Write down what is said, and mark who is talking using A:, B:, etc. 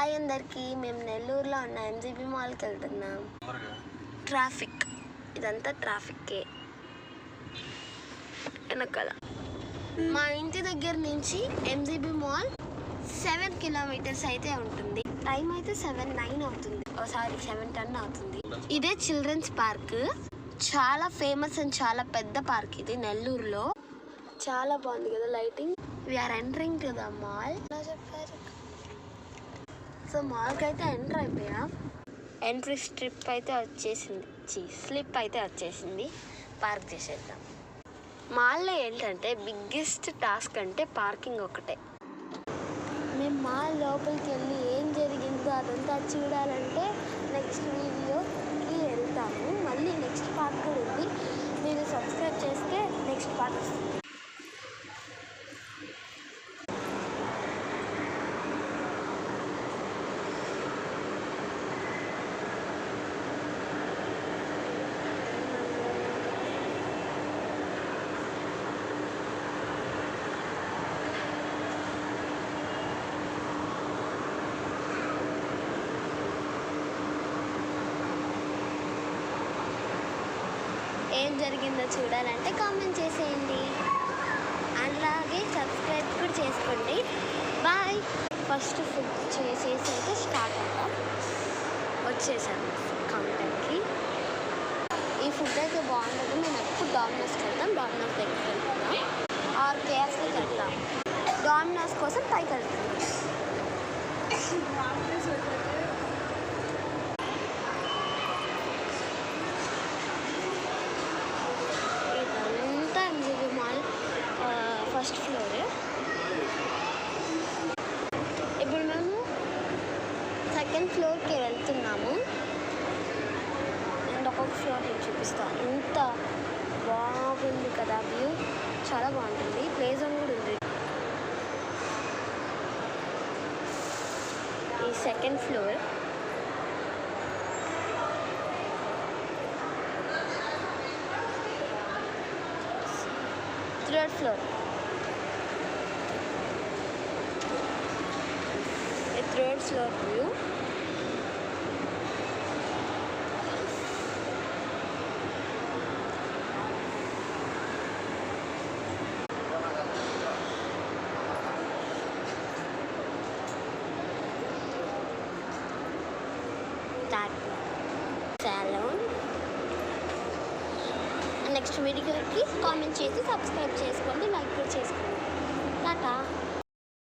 A: Hi అందరికీ, మేము నెల్లూరులో ఉన్న ఎంజీబీ మాల్కి వెళ్తున్నాం. ట్రాఫిక్, ఇదంతా ట్రాఫిక్కే. వెనకాల మా ఇంటి దగ్గర నుంచి ఎంజీబీ మాల్ 7 కిలోమీటర్స్ అయితే ఉంటుంది. టైం అయితే 7:09 అవుతుంది, ఒకసారి 7:10 అవుతుంది. ఇదే చిల్డ్రన్స్ పార్క్, చాలా ఫేమస్ అండ్ చాలా పెద్ద పార్క్ ఇది నెల్లూరులో. చాలా బాగుంది కదా lighting. We are entering to the mall. So మాల్కి అయితే ఎంటర్ అయిపోయాం. ఎంట్రీ స్లిప్ అయితే వచ్చేసింది. పార్క్ చేసేద్దాం. మాల్లో ఏంటంటే బిగ్గెస్ట్ టాస్క్ అంటే పార్కింగ్ ఒకటే. మేము మాల్ లోపలికి వెళ్ళి ఏం జరిగిందో అదంతా చూడాలంటే నెక్స్ట్ వీడియోకి వెళ్తాము. మళ్ళీ నెక్స్ట్ పార్ట్ కూడా ఉంది. మీరు సబ్స్క్రైబ్ చేస్తే నెక్స్ట్ పార్ట్ వస్తుంది. ఏం జరిగిందో చూడాలంటే కామెంట్ చేసేయండి. అలాగే సబ్స్క్రైబ్ కూడా చేసుకోండి. బాయ్. ఫస్ట్ ఫుడ్ చేసేసి అయితే స్టార్ట్ అవుతాం. వచ్చేసాము కౌంటర్కి. ఈ ఫుడ్ అయితే బాగుంటుంది. మేము ఎప్పుడు డామినోస్కి వెళ్తాం. డామినోస్ దగ్గరికి వెళ్తున్నాం ఆర్ కేఎఫ్సీకి వెళ్తాం. డామినోస్ కోసం పైకి వెళ్తున్నాం. First floor. ఇప్పుడు మేము సెకండ్ ఫ్లోర్కి వెళ్తున్నాము. అండ్ ఒక్కొక్క ఫ్లోర్ నేను చూపిస్తాను. ఎంత బాగుంది కదా వ్యూ, చాలా బాగుంటుంది. ప్లే జోన్ కూడా ఉంది. ఈ second floor. Third floor. Third floor view. Saloon. Next వీడియోకి కామెంట్ చేసి సబ్స్క్రైబ్ చేసుకోండి, లైక్ కూడా చేసుకోండి. టాటా.